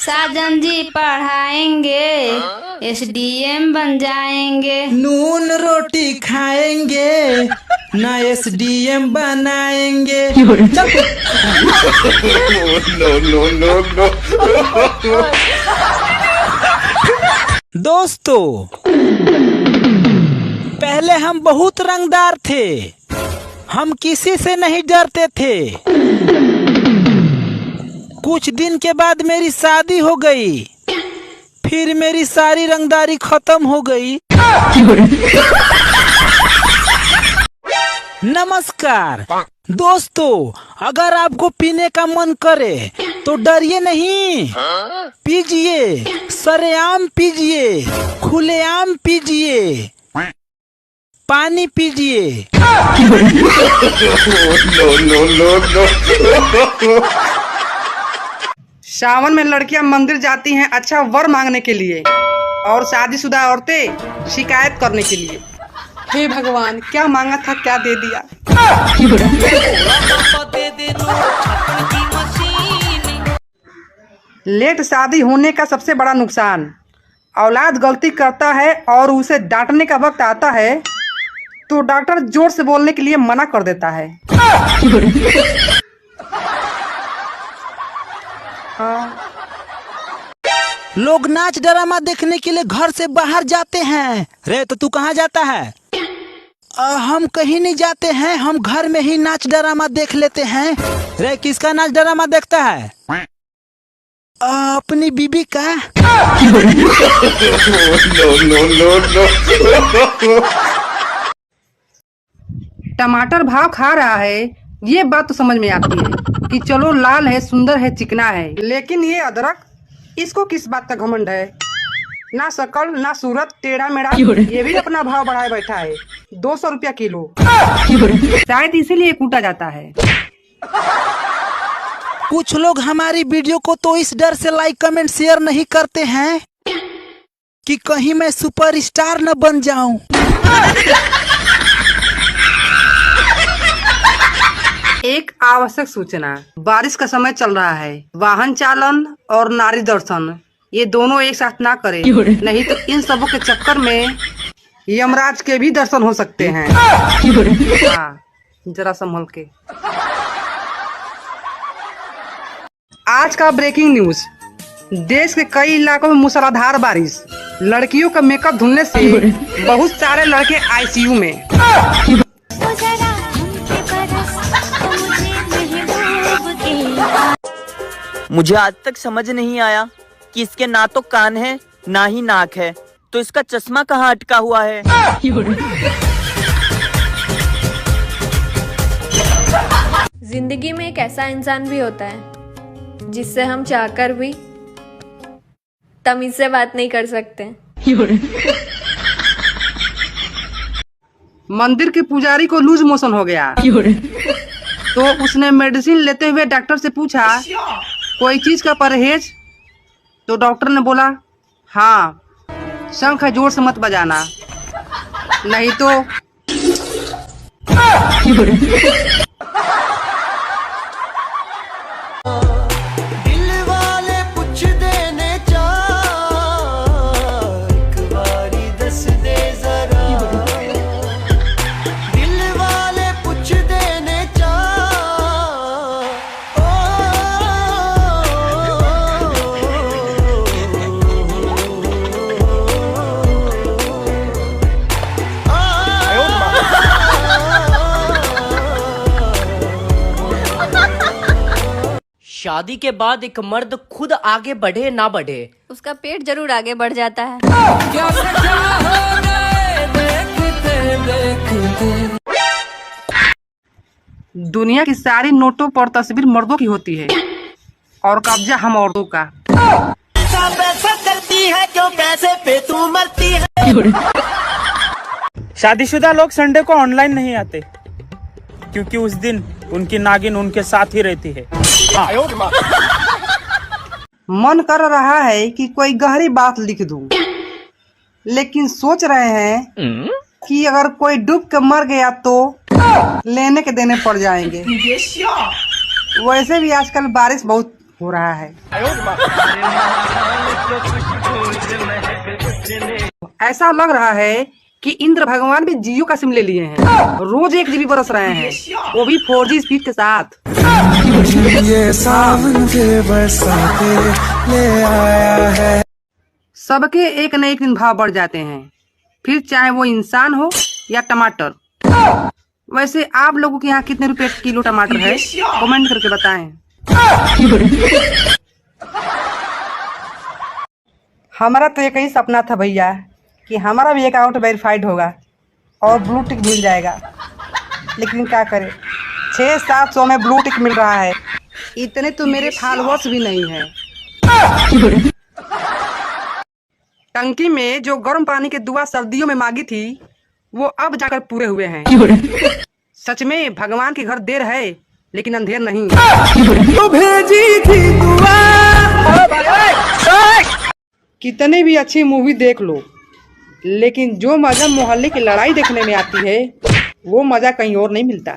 साजन जी पढ़ाएंगे, एसडीएम बन जाएंगे। नून रोटी खाएंगे ना एसडीएम बनाएंगे। दोस्तों, पहले हम बहुत रंगदार थे, हम किसी से नहीं डरते थे। कुछ दिन के बाद मेरी शादी हो गई, फिर मेरी सारी रंगदारी खत्म हो गई। नमस्कार दोस्तों, अगर आपको पीने का मन करे तो डरिए नहीं, पीजिए, सरेआम पीजिए, खुलेआम पीजिए, पानी पीजिए। सावन में लड़कियां मंदिर जाती हैं अच्छा वर मांगने के लिए, और शादीशुदा औरतें शिकायत करने के लिए। हे भगवान, क्या मांगा था क्या दे दिया। लेट शादी होने का सबसे बड़ा नुकसान, औलाद गलती करता है और उसे डांटने का वक्त आता है तो डॉक्टर जोर से बोलने के लिए मना कर देता है। लोग नाच ड्रामा देखने के लिए घर से बाहर जाते हैं। रे तो तू कहाँ जाता है? हम कहीं नहीं जाते हैं, हम घर में ही नाच ड्रामा देख लेते हैं। रे किसका नाच ड्रामा देखता है? अपनी बीबी का। टमाटर भाव खा रहा है, ये बात तो समझ में आती है कि चलो लाल है, सुंदर है, चिकना है, लेकिन ये अदरक, इसको किस बात का घमंड है? ना शकल ना सूरत, टेढ़ा मेढ़ा, ये भी अपना भाव बढ़ाए बैठा है। 200 रुपया किलो, शायद इसीलिए कूटा जाता है। कुछ लोग हमारी वीडियो को तो इस डर से लाइक कमेंट शेयर नहीं करते हैं कि कहीं मैं सुपरस्टार न बन जाऊं। एक आवश्यक सूचना, बारिश का समय चल रहा है, वाहन चालन और नारी दर्शन ये दोनों एक साथ ना करें, नहीं तो इन सबों के चक्कर में यमराज के भी दर्शन हो सकते हैं। हाँ, जरा संभल के। आज का ब्रेकिंग न्यूज, देश के कई इलाकों में मूसलाधार बारिश, लड़कियों का मेकअप धुलने से बहुत सारे लड़के आईसीयू में। मुझे आज तक समझ नहीं आया कि इसके ना तो कान है ना ही नाक है, तो इसका चश्मा कहाँ अटका हुआ है। जिंदगी में एक ऐसा इंसान भी होता है जिससे हम चाहकर भी तमीज से बात नहीं कर सकते। मंदिर के पुजारी को लूज मोशन हो गया तो उसने मेडिसिन लेते हुए डॉक्टर से पूछा कोई चीज का परहेज, तो डॉक्टर ने बोला हाँ, शंख जोर से मत बजाना नहीं तो। शादी के बाद एक मर्द खुद आगे बढ़े ना बढ़े, उसका पेट जरूर आगे बढ़ जाता है। दुनिया की सारी नोटों पर तस्वीर मर्दों की होती है और कब्जा हम औरतों का। करती है क्यों पैसे पे तू मरती है। शादीशुदा लोग संडे को ऑनलाइन नहीं आते क्योंकि उस दिन उनकी नागिन उनके साथ ही रहती है। मन कर रहा है कि कोई गहरी बात लिख दूं, लेकिन सोच रहे हैं कि अगर कोई डूब के मर गया तो लेने के देने पड़ जाएंगे। वैसे भी आजकल बारिश बहुत हो रहा है। ऐसा लग रहा है कि इंद्र भगवान भी जियो का सिम ले लिए हैं। रोज 1 GB बरस रहे हैं, वो भी 4G स्पीड के साथ। ये सावन के बरसाते ले आया है। सबके एक न एक दिन भाव बढ़ जाते हैं, फिर चाहे वो इंसान हो या टमाटर। वैसे आप लोगों के यहाँ कितने रुपए किलो टमाटर है? कमेंट करके बताएं। हमारा तो एक ही सपना था भैया कि हमारा भी अकाउंट वेरीफाइड होगा और ब्लू टिक मिल जाएगा, लेकिन क्या करें, 600-700 में ब्लू टिक मिल रहा है। इतने तो मेरे फॉलोअर्स भी नहीं है। टंकी में जो गर्म पानी के दुआ सर्दियों में मांगी थी, वो अब जाकर पूरे हुए हैं। सच में भगवान के घर देर है, लेकिन अंधेर नहीं। तो भेजी थी दुआ। कितने भी अच्छी मूवी देख लो, लेकिन जो मजा मोहल्ले की लड़ाई देखने में आती है, वो मजा कहीं और नहीं मिलता।